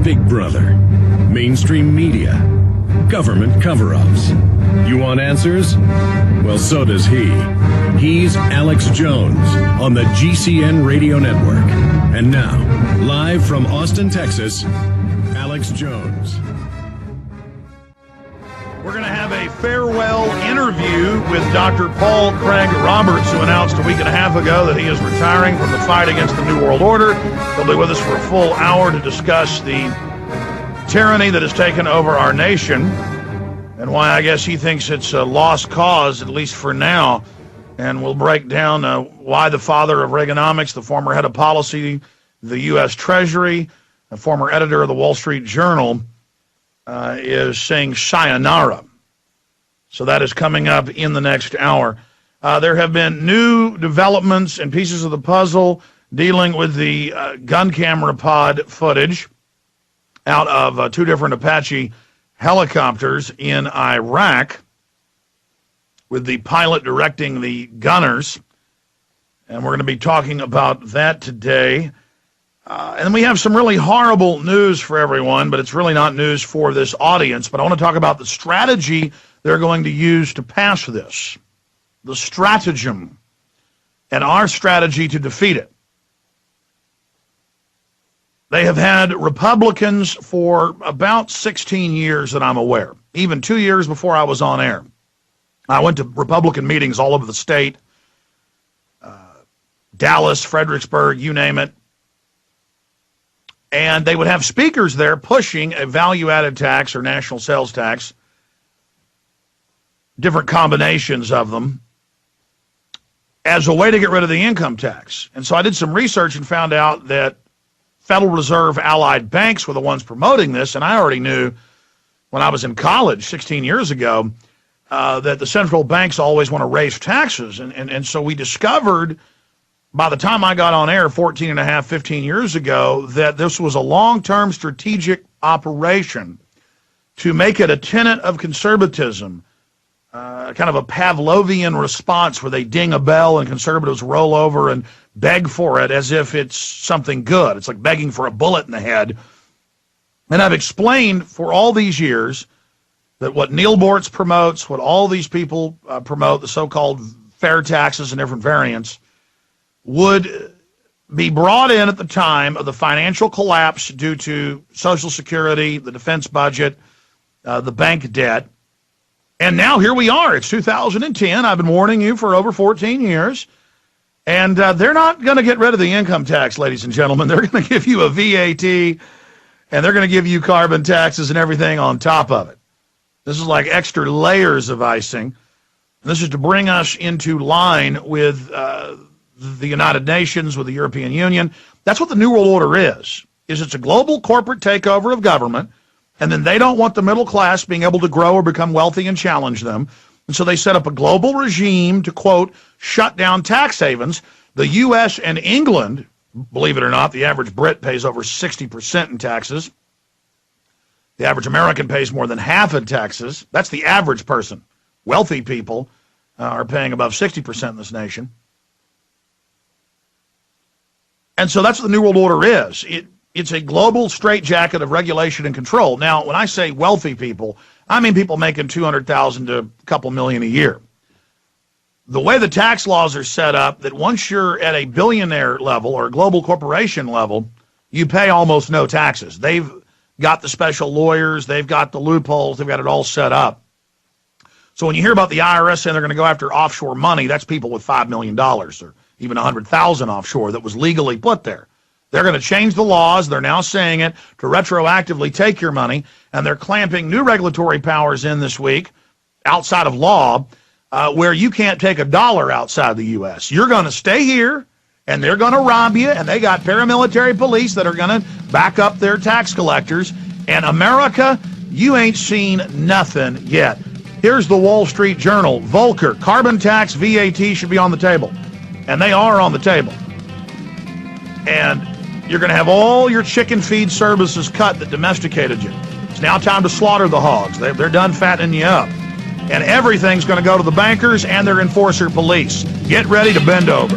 Big Brother, mainstream media, government cover-ups. You want answers? Well, so does he. He's Alex Jones on the GCN Radio Network. And now, live from Austin, Texas, Alex Jones. We're going to have a farewell interview with Dr. Paul Craig Roberts, who announced a week and a half ago that he is retiring from the fight against the New World Order. He'll be with us for a full hour to discuss the tyranny that has taken over our nation and why I guess he thinks it's a lost cause, at least for now. And we'll break down why the father of Reaganomics, the former head of policy, the U.S. Treasury, a former editor of the Wall Street Journal, is saying sayonara. So that is coming up in the next hour. There have been new developments and pieces of the puzzle dealing with the gun camera pod footage out of two different Apache helicopters in Iraq, with the pilot directing the gunners. And we're going to be talking about that today. And we have some really horrible news for everyone, but it's really not news for this audience. But I want to talk about the strategy they're going to use to pass this, the stratagem, and our strategy to defeat it. They have had Republicans for about 16 years that I'm aware, even 2 years before I was on air. I went to Republican meetings all over the state, Dallas, Fredericksburg, you name it. And they would have speakers there pushing a value-added tax or national sales tax, different combinations of them, as a way to get rid of the income tax. And so I did some research and found out that Federal Reserve allied banks were the ones promoting this, and I already knew when I was in college 16 years ago that the central banks always want to raise taxes. And so we discovered, by the time I got on air 14 and a half, 15 years ago, that this was a long-term strategic operation to make it a tenet of conservatism, kind of a Pavlovian response where they ding a bell and conservatives roll over and beg for it as if it's something good. It's like begging for a bullet in the head. And I've explained for all these years that what Neil Bortz promotes, what all these people promote, the so-called fair taxes and different variants, would be brought in at the time of the financial collapse due to Social Security, the defense budget, the bank debt. And now here we are. It's 2010. I've been warning you for over 14 years. And they're not going to get rid of the income tax, ladies and gentlemen. They're going to give you a VAT, and they're going to give you carbon taxes and everything on top of it. This is like extra layers of icing. And this is to bring us into line with the United Nations, with the European Union. That's what the New World Order is it's a global corporate takeover of government, and then they don't want the middle class being able to grow or become wealthy and challenge them. And so they set up a global regime to, quote, shut down tax havens. The U.S. and England, believe it or not, the average Brit pays over 60% in taxes. The average American pays more than half in taxes. That's the average person. Wealthy people are paying above 60% in this nation. And so that's what the New World Order is. It's a global straitjacket of regulation and control. Now, when I say wealthy people, I mean people making $200,000 to a couple million a year. The way the tax laws are set up, that once you're at a billionaire level or a global corporation level, you pay almost no taxes. They've got the special lawyers, they've got the loopholes, they've got it all set up. So when you hear about the IRS saying they're going to go after offshore money, that's people with $5 million or even $100,000 offshore that was legally put there. They're going to change the laws. They're now saying it to retroactively take your money, and they're clamping new regulatory powers in this week outside of law where you can't take a dollar outside the U.S. You're going to stay here, and they're going to rob you, and they got paramilitary police that are going to back up their tax collectors. And America, you ain't seen nothing yet. Here's the Wall Street Journal. Volcker, carbon tax, VAT should be on the table. And they are on the table. And you're going to have all your chicken feed services cut that domesticated you. It's now time to slaughter the hogs. They're done fattening you up. And everything's going to go to the bankers and their enforcer police. Get ready to bend over.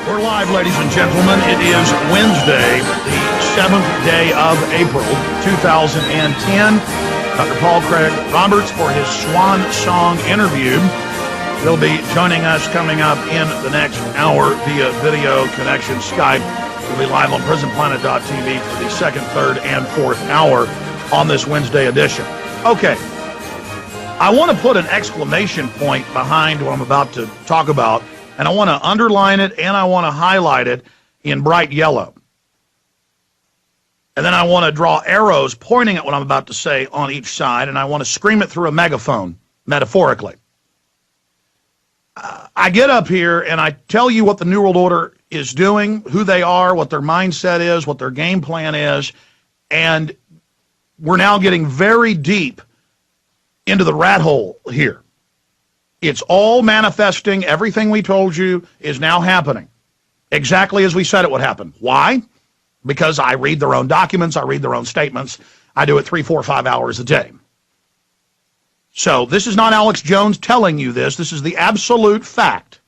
We're live, ladies and gentlemen. It is Wednesday, the 7th day of April 2010. Dr. Paul Craig Roberts for his Swan Song interview. He'll be joining us coming up in the next hour via video connection Skype. We'll be live on prisonplanet.tv for the second, third, and fourth hour on this Wednesday edition. Okay, I want to put an exclamation point behind what I'm about to talk about, and I want to underline it and I want to highlight it in bright yellow. And then I want to draw arrows pointing at what I'm about to say on each side, and I want to scream it through a megaphone, metaphorically. I get up here and I tell you what the New World Order is doing, who they are, what their mindset is, what their game plan is, and we're now getting very deep into the rat hole here. It's all manifesting. Everything we told you is now happening exactly as we said it would happen. Why? Because I read their own documents, I read their own statements. I do it 3, 4, 5 hours a day. So this is not Alex Jones telling you this. This is the absolute fact.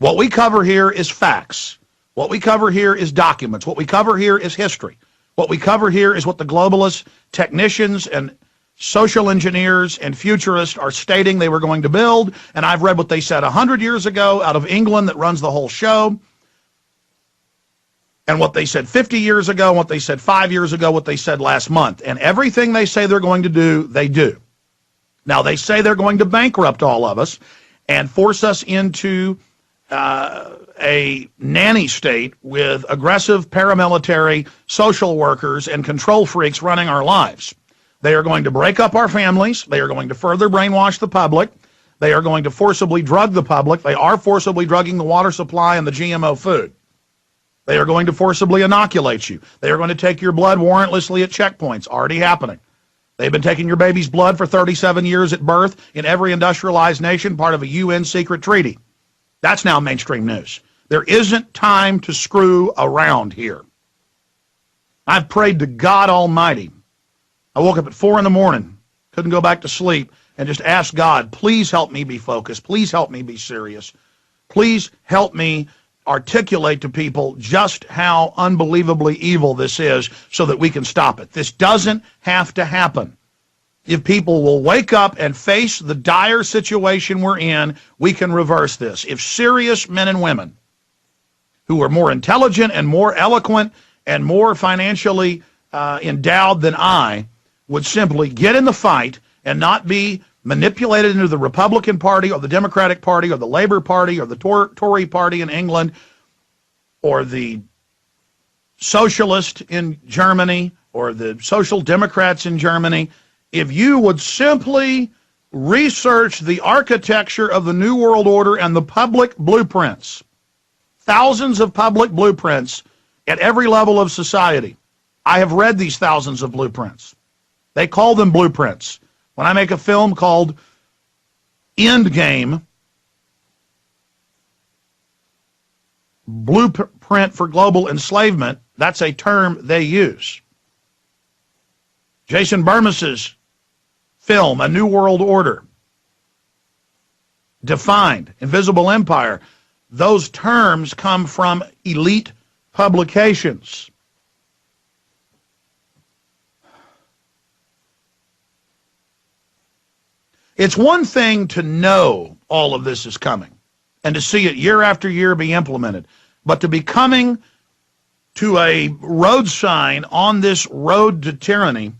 What we cover here is facts. What we cover here is documents. What we cover here is history. What we cover here is what the globalists, technicians, and social engineers and futurists are stating they were going to build. And I've read what they said 100 years ago out of England that runs the whole show. And what they said 50 years ago, what they said 5 years ago, what they said last month. And everything they say they're going to do, they do. Now, they say they're going to bankrupt all of us and force us into a nanny state with aggressive paramilitary social workers and control freaks running our lives. They are going to break up our families. They are going to further brainwash the public. They are going to forcibly drug the public. They are forcibly drugging the water supply and the GMO food. They are going to forcibly inoculate you. They are going to take your blood warrantlessly at checkpoints, already happening. They've been taking your baby's blood for 37 years at birth in every industrialized nation, part of a UN secret treaty. That's now mainstream news. There isn't time to screw around here. I've prayed to God Almighty. I woke up at 4 in the morning, couldn't go back to sleep, and just asked God, please help me be focused. Please help me be serious. Please help me articulate to people just how unbelievably evil this is so that we can stop it. This doesn't have to happen. If people will wake up and face the dire situation we're in, we can reverse this. If serious men and women who are more intelligent and more eloquent and more financially endowed than I would simply get in the fight and not be manipulated into the Republican Party or the Democratic Party or the Labour Party or the Tory Party in England or the Socialist in Germany or the Social Democrats in Germany, if you would simply research the architecture of the New World Order and the public blueprints, thousands of public blueprints at every level of society. I have read these thousands of blueprints. They call them blueprints. When I make a film called Endgame, Blueprint for Global Enslavement, that's a term they use. Jason Burmes's film, A New World Order, Defined, Invisible Empire, those terms come from elite publications. It's one thing to know all of this is coming and to see it year after year be implemented, but to be coming to a road sign on this road to tyranny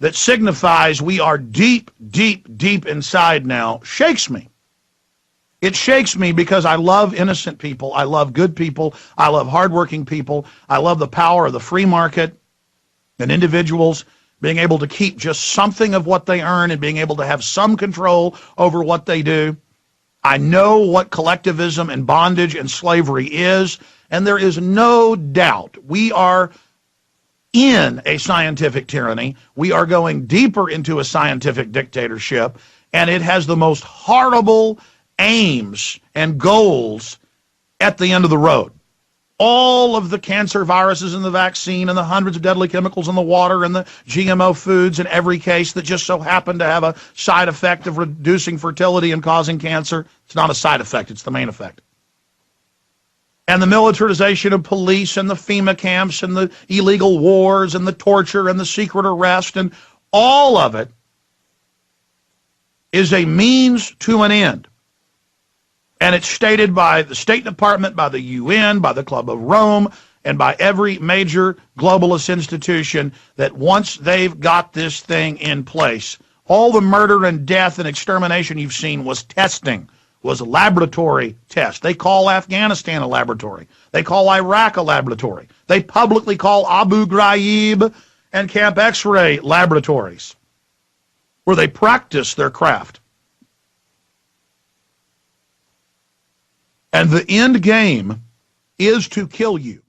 that signifies we are deep, deep, deep inside now shakes me. It shakes me because I love innocent people. I love good people. I love hardworking people. I love the power of the free market and individuals being able to keep just something of what they earn and being able to have some control over what they do. I know what collectivism and bondage and slavery is, and there is no doubt we are in a scientific tyranny. We are going deeper into a scientific dictatorship, and it has the most horrible aims and goals at the end of the road. All of the cancer viruses in the vaccine and the hundreds of deadly chemicals in the water and the GMO foods in every case that just so happen to have a side effect of reducing fertility and causing cancer. It's not a side effect, it's the main effect. and the militarization of police and the FEMA camps and the illegal wars and the torture and the secret arrest, and all of it is a means to an end. And it's stated by the State Department, by the UN, by the Club of Rome, and by every major globalist institution that once they've got this thing in place, all the murder and death and extermination you've seen was testing, was a laboratory test. They call Afghanistan a laboratory. They call Iraq a laboratory. They publicly call Abu Ghraib and Camp X-ray laboratories where they practice their craft. And the end game is to kill you.